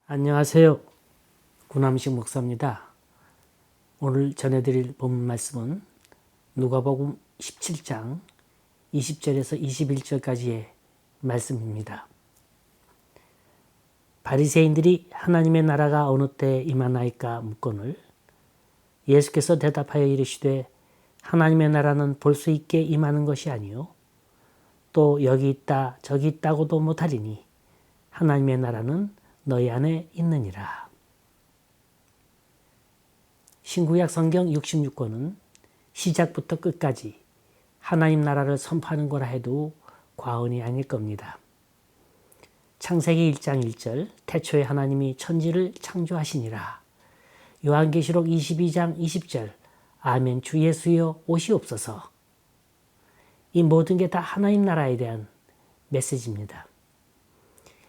안녕하세요. 구남식 목사입니다. 오늘 전해드릴 본문 말씀은 누가복음 17장 20절에서 21절까지의 말씀입니다. 바리새인들이 하나님의 나라가 어느 때 임하나이까 묻거늘 예수께서 대답하여 이르시되 하나님의 나라는 볼 수 있게 임하는 것이 아니요 또 여기 있다 저기 있다고도 못하리니 하나님의 나라는 너희 안에 있느니라. 신구약 성경 66권은 시작부터 끝까지 하나님 나라를 선포하는 거라 해도 과언이 아닐 겁니다. 창세기 1장 1절 태초에 하나님이 천지를 창조하시니라. 요한계시록 22장 20절 아멘 주 예수여 오시옵소서. 이 모든 게 다 하나님 나라에 대한 메시지입니다.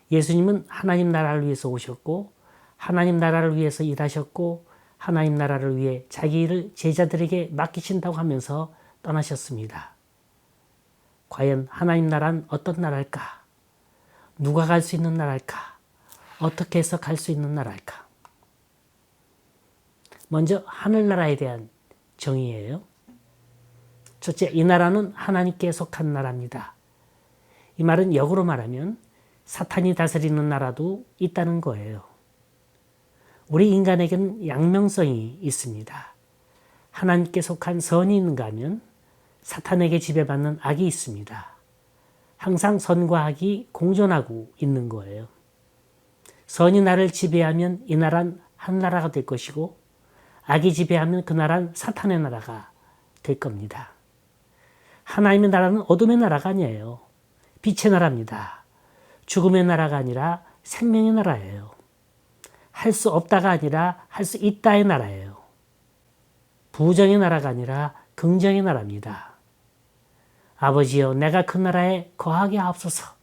예수님은 하나님 나라를 위해서 오셨고 하나님 나라를 위해서 일하셨고 하나님 나라를 위해 자기 일을 제자들에게 맡기신다고 하면서 떠나셨습니다. 과연 하나님 나라는 어떤 나라일까? 누가 갈 수 있는 나라일까? 어떻게 해서 갈 수 있는 나라일까? 먼저 하늘나라에 대한 정의예요. 첫째, 이 나라는 하나님께 속한 나라입니다. 이 말은 역으로 말하면 사탄이 다스리는 나라도 있다는 거예요. 우리 인간에게는 양면성이 있습니다. 하나님께 속한 선이 있는가 하면 사탄에게 지배받는 악이 있습니다. 항상 선과 악이 공존하고 있는 거예요. 선이 나라를 지배하면 이 나라는 한 나라가 될 것이고 악이 지배하면 그 나라는 사탄의 나라가 될 겁니다. 하나님의 나라는 어둠의 나라가 아니에요. 빛의 나라입니다. 죽음의 나라가 아니라 생명의 나라예요. 할 수 없다가 아니라 할 수 있다의 나라예요. 부정의 나라가 아니라 긍정의 나라입니다. 아버지여 내가 그 나라에 거하게 하옵소서.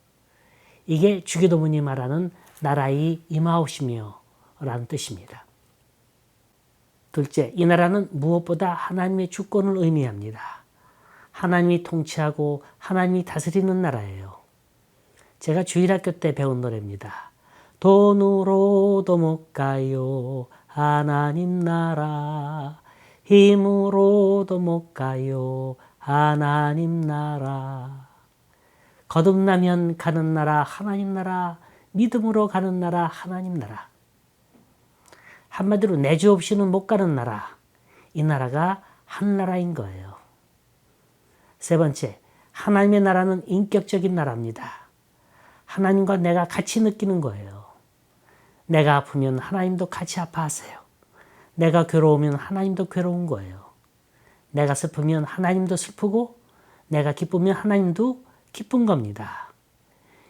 이게 주기도문이 말하는 나라의 임하옵시며 라는 뜻입니다. 둘째, 이 나라는 무엇보다 하나님의 주권을 의미합니다. 하나님이 통치하고 하나님이 다스리는 나라예요. 제가 주일학교 때 배운 노래입니다. 돈으로도 못 가요 하나님 나라 힘으로도 못 가요 하나님 나라 거듭나면 가는 나라 하나님 나라 믿음으로 가는 나라 하나님 나라 한마디로 내주 없이는 못 가는 나라 이 나라가 한 나라인 거예요. 세 번째, 하나님의 나라는 인격적인 나라입니다. 하나님과 내가 같이 느끼는 거예요. 내가 아프면 하나님도 같이 아파하세요. 내가 괴로우면 하나님도 괴로운 거예요. 내가 슬프면 하나님도 슬프고 내가 기쁘면 하나님도 기쁜 겁니다.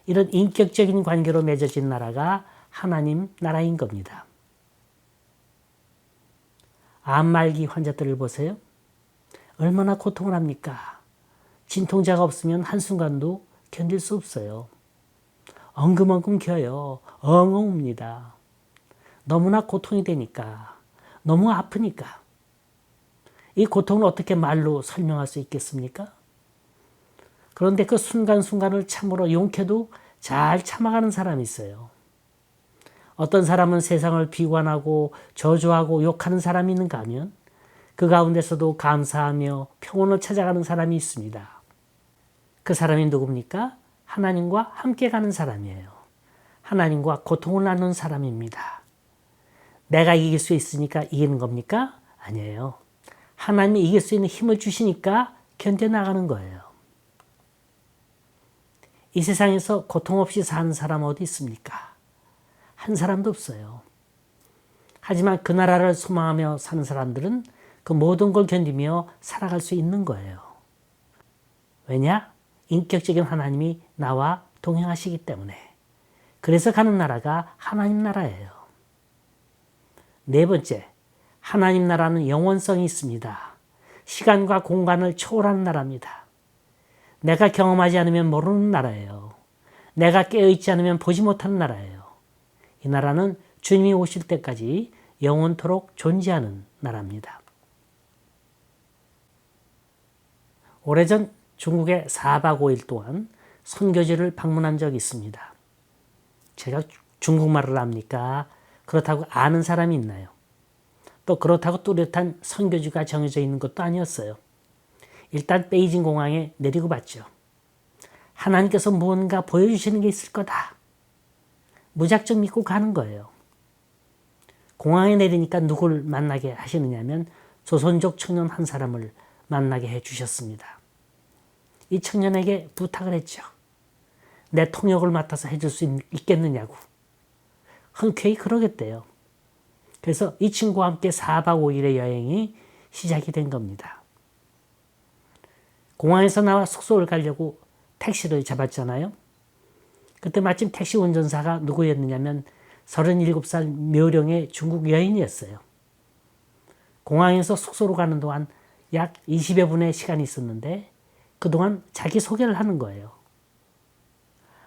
이런 인격적인 관계로 맺어진 나라가 하나님 나라인 겁니다. 암말기 환자들을 보세요. 얼마나 고통을 합니까? 진통제가 없으면 한순간도 견딜 수 없어요. 엉금엉금 겨요. 엉엉 웁니다. 너무나 고통이 되니까. 너무 아프니까. 이 고통을 어떻게 말로 설명할 수 있겠습니까? 그런데 그 순간순간을 참으로 용케도 잘 참아가는 사람이 있어요. 어떤 사람은 세상을 비관하고 저주하고 욕하는 사람이 있는가 하면 그 가운데서도 감사하며 평온을 찾아가는 사람이 있습니다. 그 사람이 누굽니까? 하나님과 함께 가는 사람이에요. 하나님과 고통을 나누는 사람입니다. 내가 이길 수 있으니까 이기는 겁니까? 아니에요. 하나님이 이길 수 있는 힘을 주시니까 견뎌나가는 거예요. 이 세상에서 고통 없이 사는 사람 어디 있습니까? 한 사람도 없어요. 하지만 그 나라를 소망하며 사는 사람들은 그 모든 걸 견디며 살아갈 수 있는 거예요. 왜냐? 인격적인 하나님이 나와 동행하시기 때문에. 그래서 가는 나라가 하나님 나라예요. 네 번째, 하나님 나라는 영원성이 있습니다. 시간과 공간을 초월하는 나라입니다. 내가 경험하지 않으면 모르는 나라예요. 내가 깨어있지 않으면 보지 못하는 나라예요. 이 나라는 주님이 오실 때까지 영원토록 존재하는 나라입니다. 오래전 중국에 4박 5일 동안 선교지를 방문한 적이 있습니다. 제가 중국말을 압니까? 그렇다고 아는 사람이 있나요? 또 그렇다고 뚜렷한 선교지가 정해져 있는 것도 아니었어요. 일단 베이징 공항에 내리고 봤죠. 하나님께서 무언가 보여주시는 게 있을 거다. 무작정 믿고 가는 거예요. 공항에 내리니까 누굴 만나게 하시느냐면 조선족 청년 한 사람을 만나게 해주셨습니다. 이 청년에게 부탁을 했죠. 내 통역을 맡아서 해줄 수 있겠느냐고. 흔쾌히 그러겠대요. 그래서 이 친구와 함께 4박 5일의 여행이 시작이 된 겁니다. 공항에서 나와 숙소를 가려고 택시를 잡았잖아요. 그때 마침 택시 운전사가 누구였느냐면 37살 묘령의 중국 여인이었어요. 공항에서 숙소로 가는 동안 약 20여 분의 시간이 있었는데 그동안 자기 소개를 하는 거예요.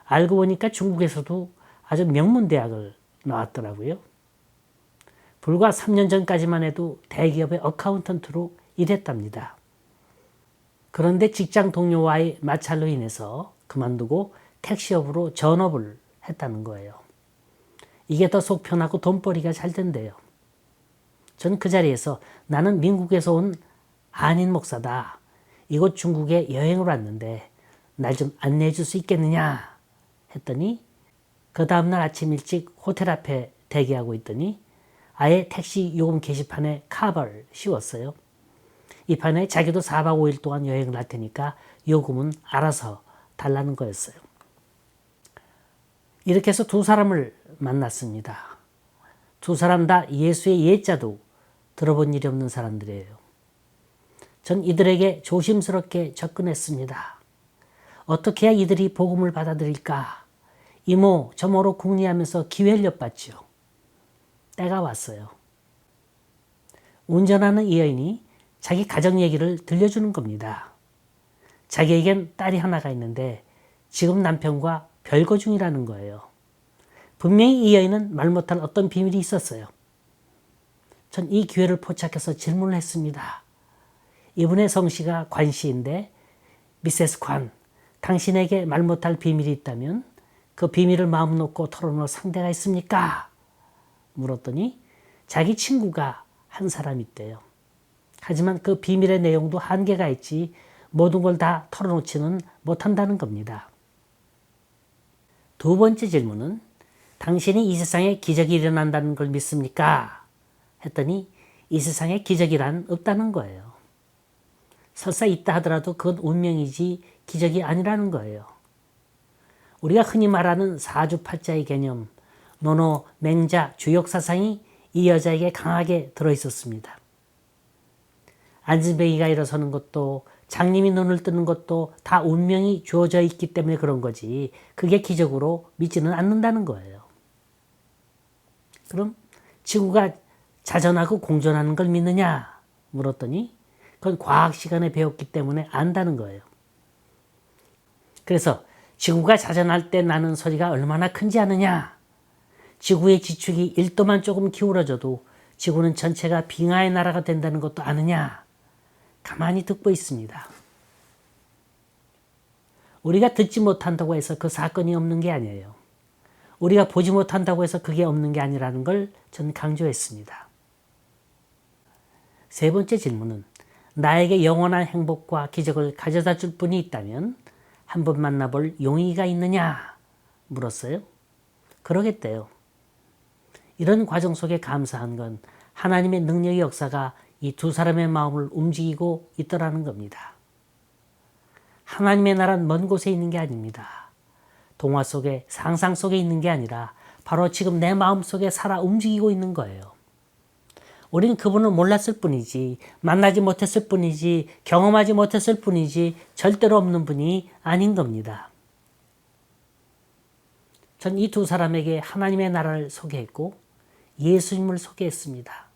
알고 보니까 중국에서도 아주 명문대학을 나왔더라고요. 불과 3년 전까지만 해도 대기업의 어카운턴트로 일했답니다. 그런데 직장 동료와의 마찰로 인해서 그만두고 택시업으로 전업을 했다는 거예요. 이게 더 속 편하고 돈벌이가 잘 된대요. 전 그 자리에서 나는 미국에서 온 한인 목사다. 이곳 중국에 여행을 왔는데 날 좀 안내해 줄 수 있겠느냐 했더니 그 다음날 아침 일찍 호텔 앞에 대기하고 있더니 아예 택시 요금 게시판에 카바를 씌웠어요. 이 판에 자기도 4박 5일 동안 여행을 할 테니까 요금은 알아서 달라는 거였어요. 이렇게 해서 두 사람을 만났습니다. 두 사람 다 예수의 예자도 들어본 일이 없는 사람들이에요. 전 이들에게 조심스럽게 접근했습니다. 어떻게 해야 이들이 복음을 받아들일까? 이모 저모로 궁리하면서 기회를 엿봤죠. 때가 왔어요. 운전하는 이 여인이 자기 가정 얘기를 들려주는 겁니다. 자기에겐 딸이 하나가 있는데 지금 남편과 별거 중이라는 거예요. 분명히 이 여인은 말 못할 어떤 비밀이 있었어요. 전 이 기회를 포착해서 질문을 했습니다. 이분의 성씨가 관씨인데 미세스 관, 당신에게 말 못할 비밀이 있다면 그 비밀을 마음 놓고 털어놓을 상대가 있습니까? 물었더니 자기 친구가 한 사람 있대요. 하지만 그 비밀의 내용도 한계가 있지 모든 걸 다 털어놓지는 못한다는 겁니다. 두 번째 질문은 당신이 이 세상에 기적이 일어난다는 걸 믿습니까? 했더니 이 세상에 기적이란 없다는 거예요. 설사 있다 하더라도 그건 운명이지 기적이 아니라는 거예요. 우리가 흔히 말하는 사주팔자의 개념, 노노, 맹자, 주역사상이 이 여자에게 강하게 들어있었습니다. 안진뱅이가 일어서는 것도 장님이 눈을 뜨는 것도 다 운명이 주어져 있기 때문에 그런 거지 그게 기적으로 믿지는 않는다는 거예요. 그럼 지구가 자전하고 공전하는 걸 믿느냐 물었더니 그건 과학 시간에 배웠기 때문에 안다는 거예요. 그래서 지구가 자전할 때 나는 소리가 얼마나 큰지 아느냐? 지구의 지축이 1도만 조금 기울어져도 지구는 전체가 빙하의 나라가 된다는 것도 아느냐? 가만히 듣고 있습니다. 우리가 듣지 못한다고 해서 그 사건이 없는 게 아니에요. 우리가 보지 못한다고 해서 그게 없는 게 아니라는 걸 전 강조했습니다. 세 번째 질문은 나에게 영원한 행복과 기적을 가져다 줄 분이 있다면 한 번 만나볼 용의가 있느냐 물었어요. 그러겠대요. 이런 과정 속에 감사한 건 하나님의 능력의 역사가 이 두 사람의 마음을 움직이고 있더라는 겁니다. 하나님의 나라는 먼 곳에 있는 게 아닙니다. 동화 속에 상상 속에 있는 게 아니라 바로 지금 내 마음 속에 살아 움직이고 있는 거예요. 우리는 그분을 몰랐을 뿐이지 만나지 못했을 뿐이지 경험하지 못했을 뿐이지 절대로 없는 분이 아닌 겁니다. 전 이 두 사람에게 하나님의 나라를 소개했고 예수님을 소개했습니다.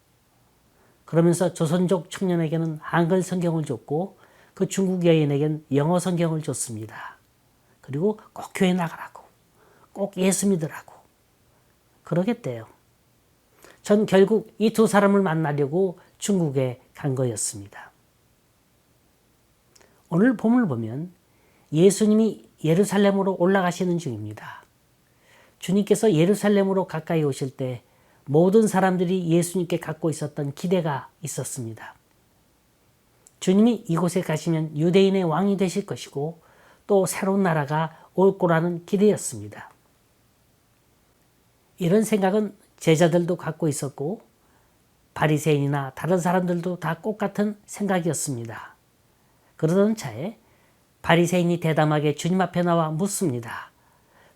그러면서 조선족 청년에게는 한글 성경을 줬고 그 중국 여인에게는 영어 성경을 줬습니다. 그리고 꼭 교회 나가라고 꼭 예수 믿으라고 그러겠대요. 전 결국 이 두 사람을 만나려고 중국에 간 거였습니다. 오늘 본문을 보면 예수님이 예루살렘으로 올라가시는 중입니다. 주님께서 예루살렘으로 가까이 오실 때 모든 사람들이 예수님께 갖고 있었던 기대가 있었습니다. 주님이 이곳에 가시면 유대인의 왕이 되실 것이고 또 새로운 나라가 올 거라는 기대였습니다. 이런 생각은 제자들도 갖고 있었고 바리새인이나 다른 사람들도 다 똑같은 생각이었습니다. 그러던 차에 바리새인이 대담하게 주님 앞에 나와 묻습니다.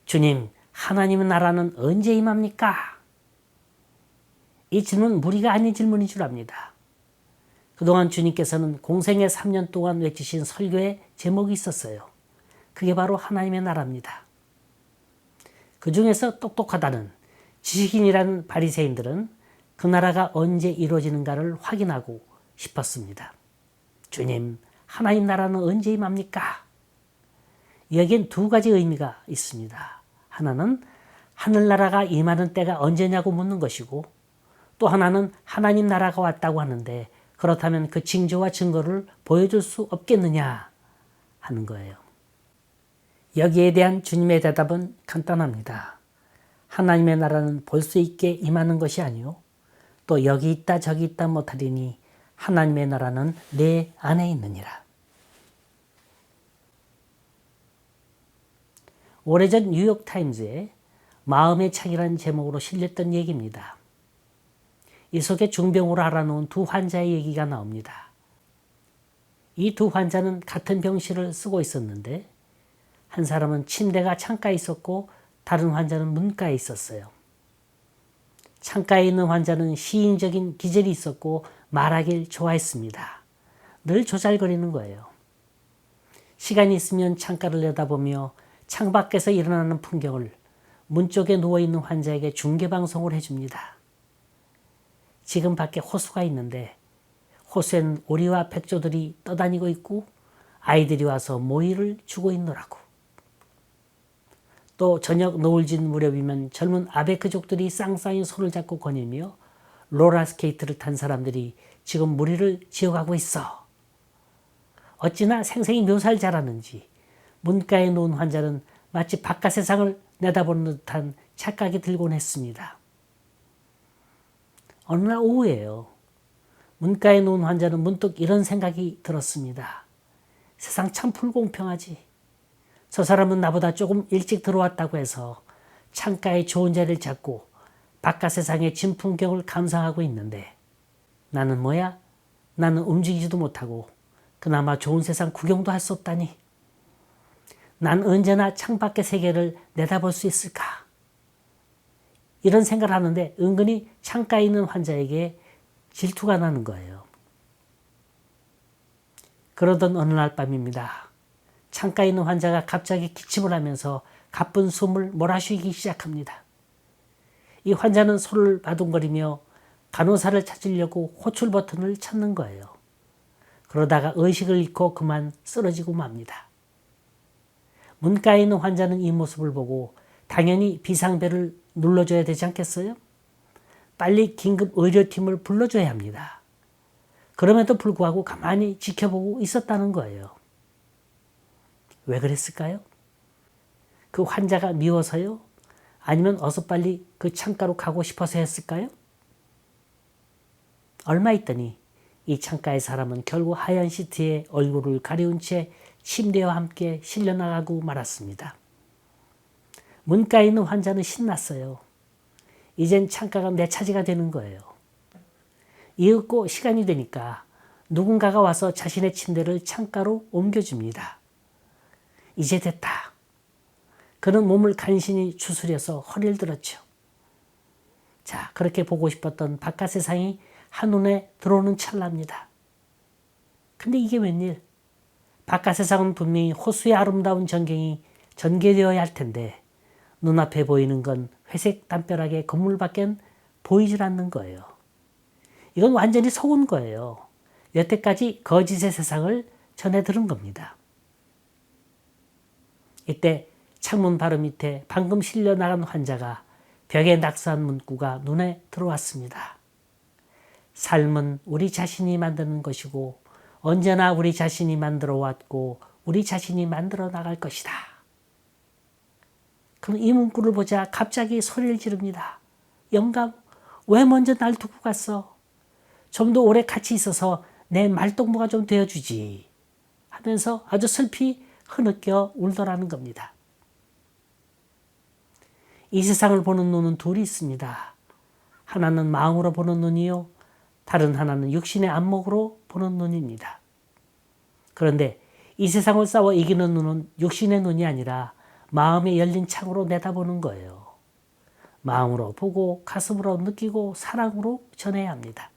주님, 하나님의 나라는 언제 임합니까? 이 질문은 무리가 아닌 질문인 줄 압니다. 그동안 주님께서는 공생애 3년 동안 외치신 설교의 제목이 있었어요. 그게 바로 하나님의 나라입니다. 그 중에서 똑똑하다는 지식인이라는 바리새인들은 그 나라가 언제 이루어지는가를 확인하고 싶었습니다. 주님, 하나님 나라는 언제 임합니까? 여기엔 두 가지 의미가 있습니다. 하나는 하늘나라가 임하는 때가 언제냐고 묻는 것이고 또 하나는 하나님 나라가 왔다고 하는데 그렇다면 그 징조와 증거를 보여줄 수 없겠느냐 하는 거예요. 여기에 대한 주님의 대답은 간단합니다. 하나님의 나라는 볼 수 있게 임하는 것이 아니요 또 여기 있다 저기 있다 못하리니 하나님의 나라는 내 안에 있느니라. 오래전 뉴욕타임즈에 마음의 창이라는 제목으로 실렸던 얘기입니다. 이 속에 중병으로 알아놓은 두 환자의 얘기가 나옵니다. 이 두 환자는 같은 병실을 쓰고 있었는데 한 사람은 침대가 창가에 있었고 다른 환자는 문가에 있었어요. 창가에 있는 환자는 시인적인 기질이 있었고 말하길 좋아했습니다. 늘 조잘거리는 거예요. 시간이 있으면 창가를 내다보며 창밖에서 일어나는 풍경을 문 쪽에 누워있는 환자에게 중계방송을 해줍니다. 지금 밖에 호수가 있는데 호수엔 오리와 백조들이 떠다니고 있고 아이들이 와서 모이를 주고 있노라고. 또 저녁 노을진 무렵이면 젊은 아베크족들이 쌍쌍이 손을 잡고 거닐며 롤러스케이트를 탄 사람들이 지금 무리를 지어가고 있어. 어찌나 생생히 묘사를 잘하는지 문가에 놓은 환자는 마치 바깥 세상을 내다보는 듯한 착각이 들곤 했습니다. 어느 날 오후에요. 문가에 놓은 환자는 문득 이런 생각이 들었습니다. 세상 참 불공평하지. 저 사람은 나보다 조금 일찍 들어왔다고 해서 창가에 좋은 자리를 잡고 바깥 세상의 진풍경을 감상하고 있는데 나는 뭐야? 나는 움직이지도 못하고 그나마 좋은 세상 구경도 할 수 없다니. 난 언제나 창밖의 세계를 내다볼 수 있을까? 이런 생각을 하는데 은근히 창가에 있는 환자에게 질투가 나는 거예요. 그러던 어느 날 밤입니다. 창가에 있는 환자가 갑자기 기침을 하면서 가쁜 숨을 몰아쉬기 시작합니다. 이 환자는 손을 바둥거리며 간호사를 찾으려고 호출 버튼을 찾는 거예요. 그러다가 의식을 잃고 그만 쓰러지고 맙니다. 문가에 있는 환자는 이 모습을 보고 당연히 비상벨을 눌러줘야 되지 않겠어요? 빨리 긴급 의료팀을 불러줘야 합니다. 그럼에도 불구하고 가만히 지켜보고 있었다는 거예요. 왜 그랬을까요? 그 환자가 미워서요? 아니면 어서 빨리 그 창가로 가고 싶어서 했을까요? 얼마 있더니 이 창가의 사람은 결국 하얀 시트에 얼굴을 가려운 채 침대와 함께 실려나가고 말았습니다. 문가에 있는 환자는 신났어요. 이젠 창가가 내 차지가 되는 거예요. 이윽고 시간이 되니까 누군가가 와서 자신의 침대를 창가로 옮겨줍니다. 이제 됐다. 그는 몸을 간신히 추스려서 허리를 들었죠. 자, 그렇게 보고 싶었던 바깥 세상이 한눈에 들어오는 찰나입니다. 근데 이게 웬일? 바깥 세상은 분명히 호수의 아름다운 전경이 전개되어야 할 텐데 눈앞에 보이는 건 회색 담벼락의 건물밖엔 보이질 않는 거예요. 이건 완전히 속은 거예요. 여태까지 거짓의 세상을 전해 들은 겁니다. 이때 창문 바로 밑에 방금 실려 나간 환자가 벽에 낙서한 문구가 눈에 들어왔습니다. 삶은 우리 자신이 만드는 것이고 언제나 우리 자신이 만들어 왔고 우리 자신이 만들어 나갈 것이다. 그럼 이 문구를 보자 갑자기 소리를 지릅니다. 영감, 왜 먼저 날 두고 갔어? 좀 더 오래 같이 있어서 내 말동무가 좀 되어주지 하면서 아주 슬피 흐느껴 울더라는 겁니다. 이 세상을 보는 눈은 둘이 있습니다. 하나는 마음으로 보는 눈이요, 다른 하나는 육신의 안목으로 보는 눈입니다. 그런데 이 세상을 싸워 이기는 눈은 육신의 눈이 아니라 마음의 열린 창으로 내다보는 거예요. 마음으로 보고 가슴으로 느끼고 사랑으로 전해야 합니다.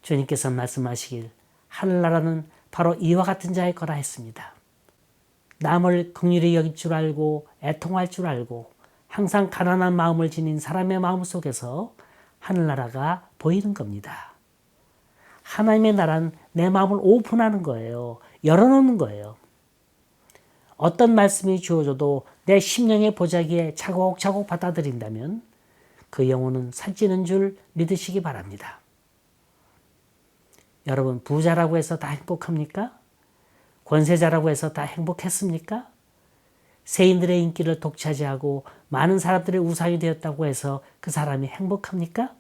주님께서 말씀하시길 하늘나라는 바로 이와 같은 자의 거라 했습니다. 남을 긍휼히 여길 줄 알고 애통할 줄 알고 항상 가난한 마음을 지닌 사람의 마음 속에서 하늘나라가 보이는 겁니다. 하나님의 나라는 내 마음을 오픈하는 거예요. 열어놓는 거예요. 어떤 말씀이 주어져도 내 심령의 보자기에 차곡차곡 받아들인다면 그 영혼은 살찌는 줄 믿으시기 바랍니다. 여러분, 부자라고 해서 다 행복합니까? 권세자라고 해서 다 행복했습니까? 세인들의 인기를 독차지하고 많은 사람들의 우상이 되었다고 해서 그 사람이 행복합니까?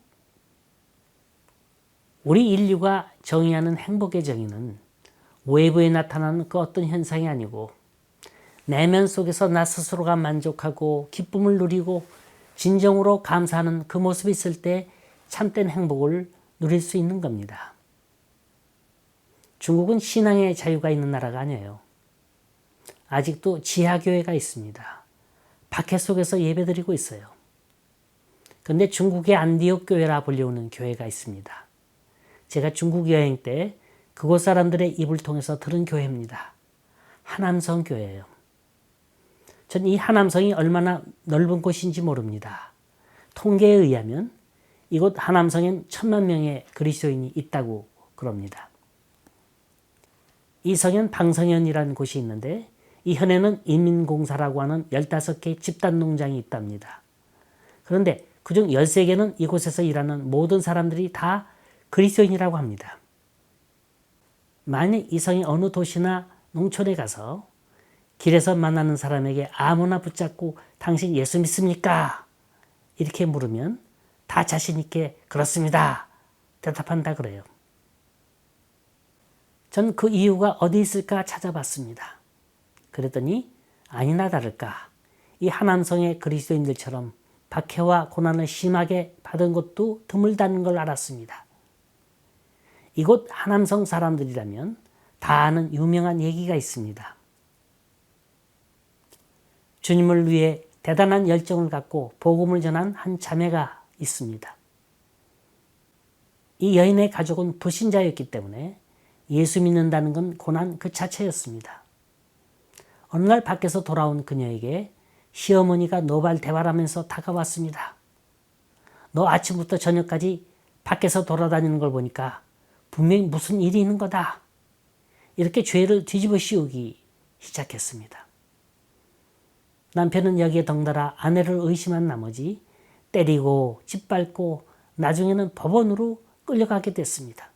우리 인류가 정의하는 행복의 정의는 외부에 나타나는 그 어떤 현상이 아니고 내면 속에서 나 스스로가 만족하고 기쁨을 누리고 진정으로 감사하는 그 모습이 있을 때 참된 행복을 누릴 수 있는 겁니다. 중국은 신앙의 자유가 있는 나라가 아니에요. 아직도 지하교회가 있습니다. 박해 속에서 예배드리고 있어요. 그런데 중국의 안디옥 교회라 불리우는 교회가 있습니다. 제가 중국 여행 때 그곳 사람들의 입을 통해서 들은 교회입니다. 하남성 교회예요. 전 이 하남성이 얼마나 넓은 곳인지 모릅니다. 통계에 의하면 이곳 하남성엔 1000만 명의 그리스도인이 있다고 그럽니다. 이 성엔 방성현이라는 곳이 있는데 이 현에는 인민공사라고 하는 15개 집단농장이 있답니다. 그런데 그중 13개는 이곳에서 일하는 모든 사람들이 다 그리스도인이라고 합니다. 만약 이 성이 어느 도시나 농촌에 가서 길에서 만나는 사람에게 아무나 붙잡고 당신 예수 믿습니까? 이렇게 물으면 다 자신 있게 그렇습니다 대답한다 그래요. 전 그 이유가 어디 있을까 찾아봤습니다. 그랬더니 아니나 다를까 이 하남성의 그리스도인들처럼 박해와 고난을 심하게 받은 것도 드물다는 걸 알았습니다. 이곳 하남성 사람들이라면 다 아는 유명한 얘기가 있습니다. 주님을 위해 대단한 열정을 갖고 복음을 전한 한 자매가 있습니다. 이 여인의 가족은 불신자였기 때문에 예수 믿는다는 건 고난 그 자체였습니다. 어느 날 밖에서 돌아온 그녀에게 시어머니가 노발대발하면서 다가왔습니다. 너 아침부터 저녁까지 밖에서 돌아다니는 걸 보니까 분명히 무슨 일이 있는 거다. 이렇게 죄를 뒤집어 씌우기 시작했습니다. 남편은 여기에 덩달아 아내를 의심한 나머지 때리고 짓밟고 나중에는 법원으로 끌려가게 됐습니다.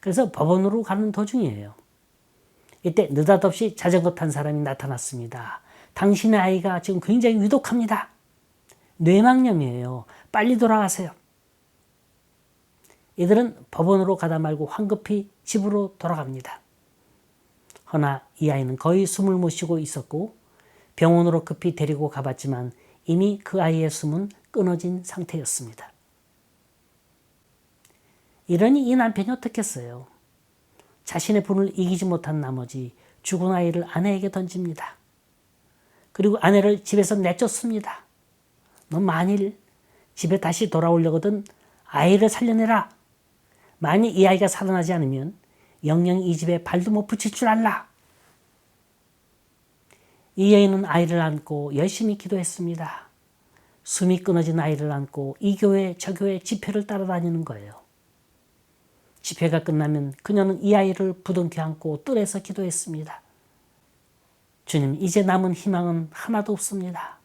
그래서 법원으로 가는 도중이에요. 이때 느닷없이 자전거 탄 사람이 나타났습니다. 당신의 아이가 지금 굉장히 위독합니다. 뇌망염이에요. 빨리 돌아가세요. 이들은 법원으로 가다 말고 황급히 집으로 돌아갑니다. 허나 이 아이는 거의 숨을 못 쉬고 있었고 병원으로 급히 데리고 가봤지만 이미 그 아이의 숨은 끊어진 상태였습니다. 이러니 이 남편이 어떻겠어요? 자신의 분을 이기지 못한 나머지 죽은 아이를 아내에게 던집니다. 그리고 아내를 집에서 내쫓습니다. 너 만일 집에 다시 돌아오려거든 아이를 살려내라. 만일 이 아이가 살아나지 않으면 영영 이 집에 발도 못 붙일 줄 알라. 이 여인은 아이를 안고 열심히 기도했습니다. 숨이 끊어진 아이를 안고 이 교회 저 교회 집회를 따라다니는 거예요. 집회가 끝나면 그녀는 이 아이를 부둥켜 안고 뜰에서 기도했습니다. 주님, 이제 남은 희망은 하나도 없습니다.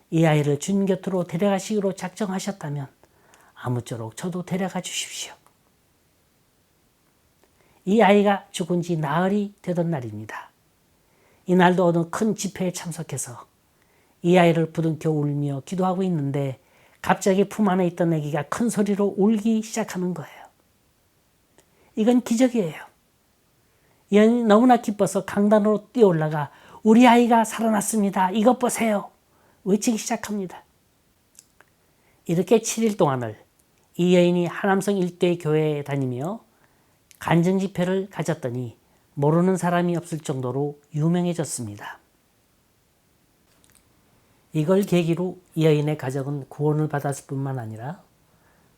이 아이를 주님 곁으로 데려가시기로 작정하셨다면 아무쪼록 저도 데려가 주십시오. 이 아이가 죽은 지 나흘이 되던 날입니다. 이날도 어느 큰 집회에 참석해서 이 아이를 부둥켜 울며 기도하고 있는데 갑자기 품 안에 있던 아기가 큰 소리로 울기 시작하는 거예요. 이건 기적이에요. 이 아이는 너무나 기뻐서 강단으로 뛰어올라가 우리 아이가 살아났습니다. 이것 보세요. 외치기 시작합니다. 이렇게 7일 동안을 이 여인이 하남성 일대 교회에 다니며 간증 집회를 가졌더니 모르는 사람이 없을 정도로 유명해졌습니다. 이걸 계기로 이 여인의 가정은 구원을 받았을 뿐만 아니라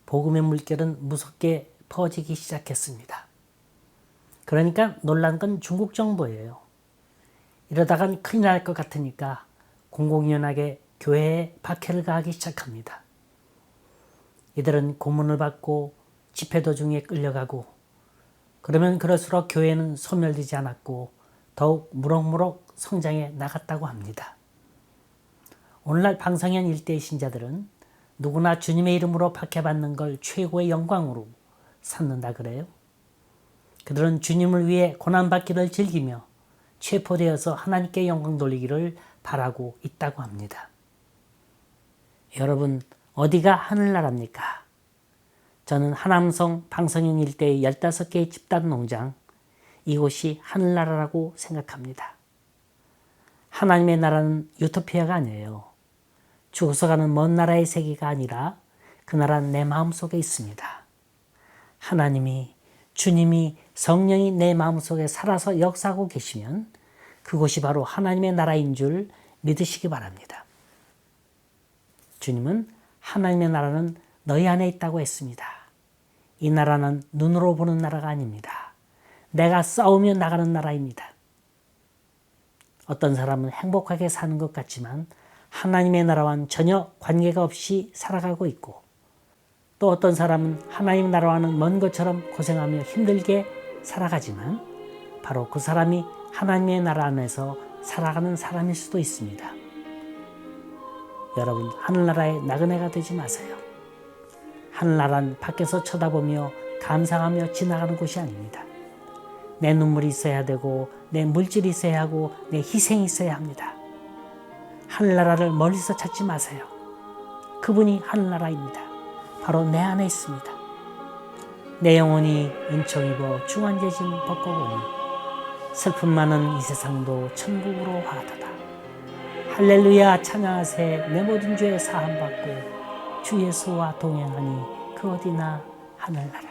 복음의 물결은 무섭게 퍼지기 시작했습니다. 그러니까 놀란 건 중국 정부예요. 이러다간 큰일 날 것 같으니까 공공연하게 교회에 박해를 가하기 시작합니다. 이들은 고문을 받고 집회 도중에 끌려가고 그러면 그럴수록 교회는 소멸되지 않았고 더욱 무럭무럭 성장해 나갔다고 합니다. 오늘날 방성현 일대의 신자들은 누구나 주님의 이름으로 박해받는 걸 최고의 영광으로 삼는다 그래요. 그들은 주님을 위해 고난받기를 즐기며 체포되어서 하나님께 영광 돌리기를 바라고 있다고 합니다. 여러분, 어디가 하늘나라입니까? 저는 하남성 방성현 일대의 15개의 집단 농장, 이곳이 하늘나라라고 생각합니다. 하나님의 나라는 유토피아가 아니에요. 죽어서 가는 먼 나라의 세계가 아니라 그 나라는 내 마음속에 있습니다. 하나님이, 주님이, 성령이 내 마음속에 살아서 역사하고 계시면 그곳이 바로 하나님의 나라인 줄 믿으시기 바랍니다. 주님은 하나님의 나라는 너희 안에 있다고 했습니다. 이 나라는 눈으로 보는 나라가 아닙니다. 내가 싸우며 나가는 나라입니다. 어떤 사람은 행복하게 사는 것 같지만 하나님의 나라와는 전혀 관계가 없이 살아가고 있고 또 어떤 사람은 하나님 나라와는 먼 것처럼 고생하며 힘들게 살아가지만 바로 그 사람이 하나님의 나라 안에서 살아가는 사람일 수도 있습니다. 여러분, 하늘나라의 나그네가 되지 마세요. 하늘나라는 밖에서 쳐다보며 감상하며 지나가는 곳이 아닙니다. 내 눈물이 있어야 되고 내 물질이 있어야 하고 내 희생이 있어야 합니다. 하늘나라를 멀리서 찾지 마세요. 그분이 하늘나라입니다. 바로 내 안에 있습니다. 내 영혼이 은총 입어 중환제진 벗고보니 슬픔 많은 이 세상도 천국으로 화하도다. 할렐루야 찬양하세. 내 모든 죄 사함받고 주 예수와 동행하니 그 어디나 하늘나라.